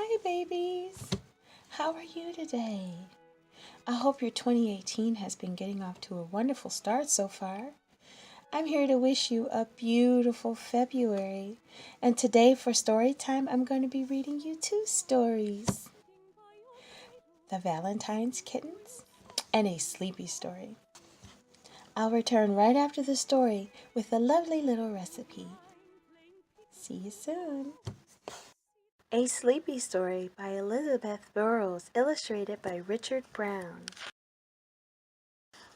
Hi, babies. How are you today? I hope your 2018 has been getting off to a wonderful start so far. I'm here to wish you a beautiful February. And today for story time, I'm going to be reading you two stories. The Valentine's Kittens and a sleepy story. I'll return right after the story with a lovely little recipe. See you soon. A Sleepy Story by Elisabeth Burrowes, illustrated by Richard Brown.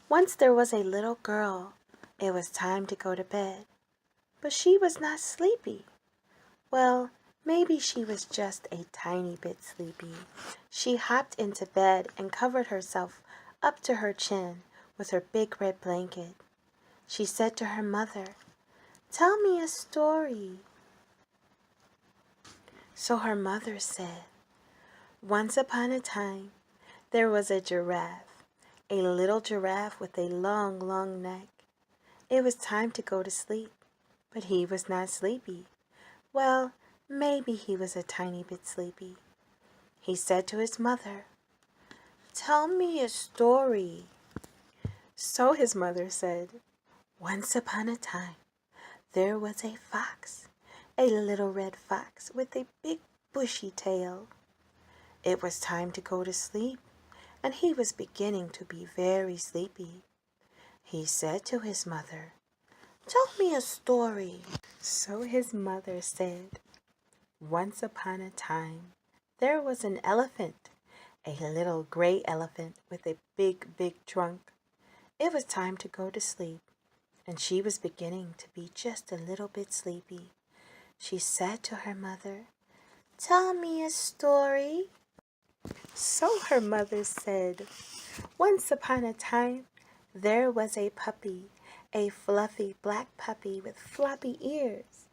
Once there was a little girl. It was time to go to bed, but she was not sleepy. Well, maybe she was just a tiny bit sleepy. She hopped into bed and covered herself up to her chin with her big red blanket. She said to her mother, "Tell me a story." So her mother said, "Once upon a time, there was a giraffe, a little giraffe with a long, long neck. It was time to go to sleep, but he was not sleepy. Well, maybe he was a tiny bit sleepy. He said to his mother, 'Tell me a story.' So his mother said, 'Once upon a time, there was a fox, a little red fox with a big bushy tail. It was time to go to sleep, and he was beginning to be very sleepy. He said to his mother, 'Tell me a story.' So his mother said, 'Once upon a time, there was an elephant, a little gray elephant with a big, big trunk. It was time to go to sleep, and she was beginning to be just a little bit sleepy. She said to her mother, 'Tell me a story.' So her mother said, 'Once upon a time, there was a puppy, a fluffy black puppy with floppy ears.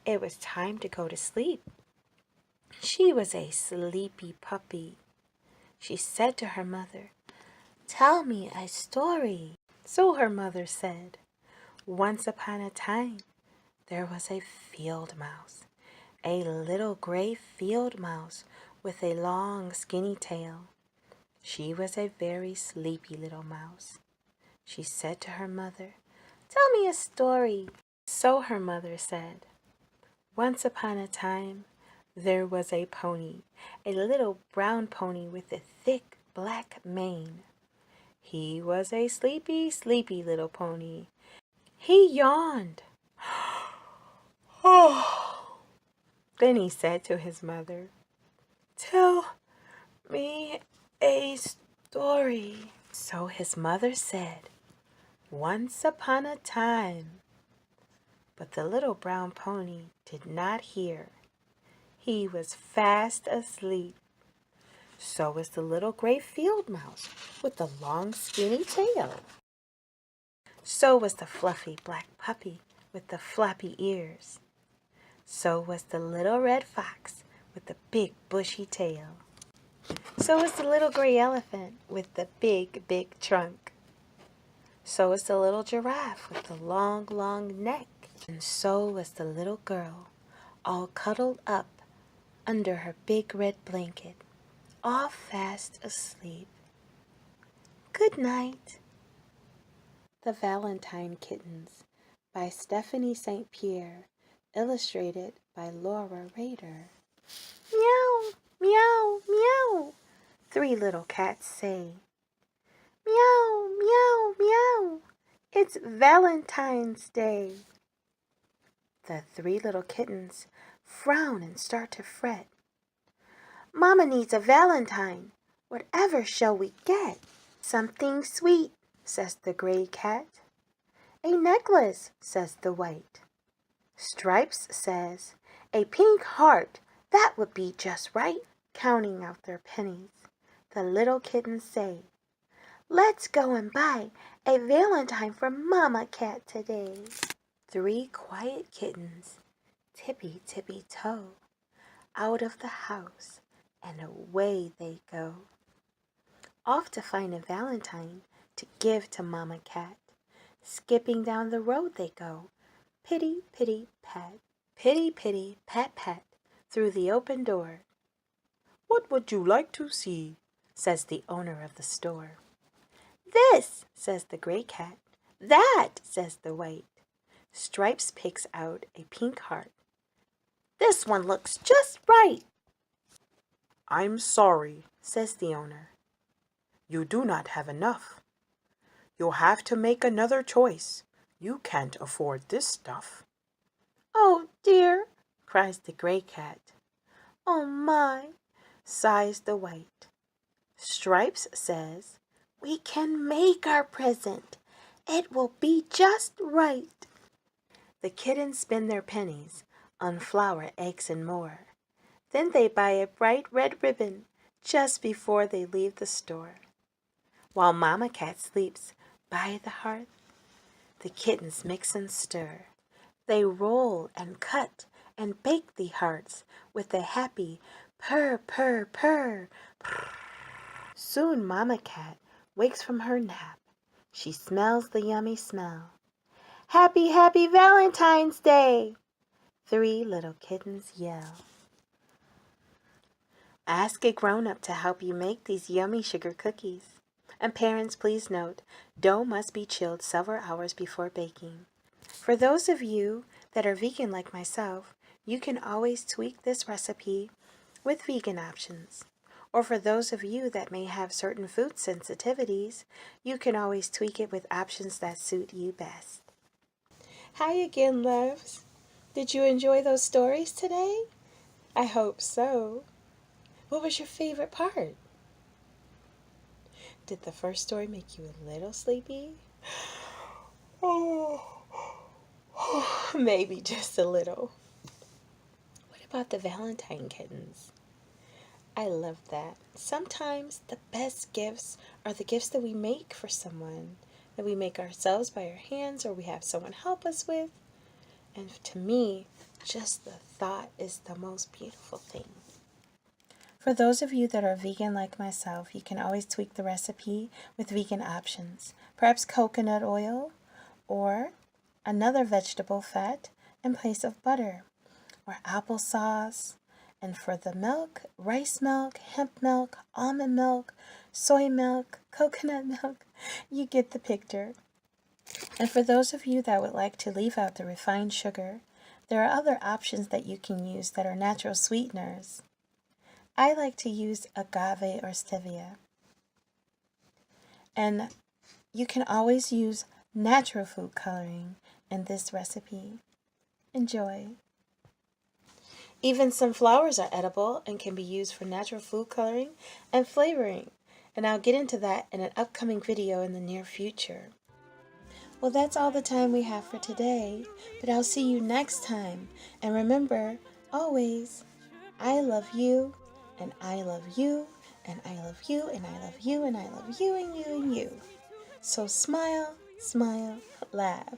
It was time to go to sleep. She was a sleepy puppy. She said to her mother, 'Tell me a story.' So her mother said, 'Once upon a time, there was a field mouse, a little gray field mouse with a long skinny tail. She was a very sleepy little mouse. She said to her mother, 'Tell me a story.' So her mother said, 'Once upon a time, there was a pony, a little brown pony with a thick black mane. He was a sleepy, sleepy little pony. He yawned. Oh. Then he said to his mother, 'Tell me a story.' So his mother said, 'Once upon a time.' But the little brown pony did not hear. He was fast asleep. So was the little gray field mouse with the long skinny tail. So was the fluffy black puppy with the floppy ears. So was the little red fox with the big bushy tail. So was the little gray elephant with the big, big trunk. So was the little giraffe with the long, long neck. And so was the little girl, all cuddled up under her big red blanket, all fast asleep. Good night. The Valentine Kittens by Stephanie St. Pierre, illustrated by Laura Rader. Meow, meow, meow, three little cats say. Meow, meow, meow, it's Valentine's Day. The three little kittens frown and start to fret. Mama needs a valentine. Whatever shall we get? Something sweet, says the gray cat. A necklace, says the white. Stripes says, a pink heart, that would be just right. Counting out their pennies, the little kittens say, let's go and buy a valentine for Mama Cat today. Three quiet kittens, tippy tippy toe, out of the house, and away they go. Off to find a valentine to give to Mama Cat. Skipping down the road they go, pitty, pitty, pat, pitty, pitty, pat, pat, through the open door. "What would you like to see?" says the owner of the store. "This," says the gray cat. "That," says the white. Stripes picks out a pink heart. "This one looks just right." "I'm sorry," says the owner. "You do not have enough. You'll have to make another choice. You can't afford this stuff." "Oh dear," cries the gray cat. "Oh my," sighs the white. Stripes says, "We can make our present. It will be just right." The kittens spend their pennies on flour, eggs, and more. Then they buy a bright red ribbon just before they leave the store. While Mama Cat sleeps by the hearth, the kittens mix and stir. They roll and cut and bake the hearts with a happy purr, purr, purr. Soon Mama Cat wakes from her nap. She smells the yummy smell. "Happy, happy Valentine's Day!" 3 little kittens yell. Ask a grown-up to help you make these yummy sugar cookies. And parents, please note, dough must be chilled several hours before baking. For those of you that are vegan like myself, you can always tweak this recipe with vegan options. Or for those of you that may have certain food sensitivities, you can always tweak it with options that suit you best. Hi again, loves. Did you enjoy those stories today? I hope so. What was your favorite part? Did the first story make you a little sleepy? Oh, maybe just a little. What about the Valentine kittens? I love that. Sometimes the best gifts are the gifts that we make for someone, that we make ourselves by our hands or we have someone help us with. And to me, just the thought is the most beautiful thing. For those of you that are vegan like myself, you can always tweak the recipe with vegan options. Perhaps coconut oil or another vegetable fat in place of butter, or applesauce. And for the milk, rice milk, hemp milk, almond milk, soy milk, coconut milk, you get the picture. And for those of you that would like to leave out the refined sugar, there are other options that you can use that are natural sweeteners. I like to use agave or stevia. And you can always use natural food coloring in this recipe. Enjoy. Even some flowers are edible and can be used for natural food coloring and flavoring. And I'll get into that in an upcoming video in the near future. Well, that's all the time we have for today, but I'll see you next time. And remember, always, I love you, and I love you, and I love you, and I love you, and I love you, and you, and you. So smile, smile, laugh.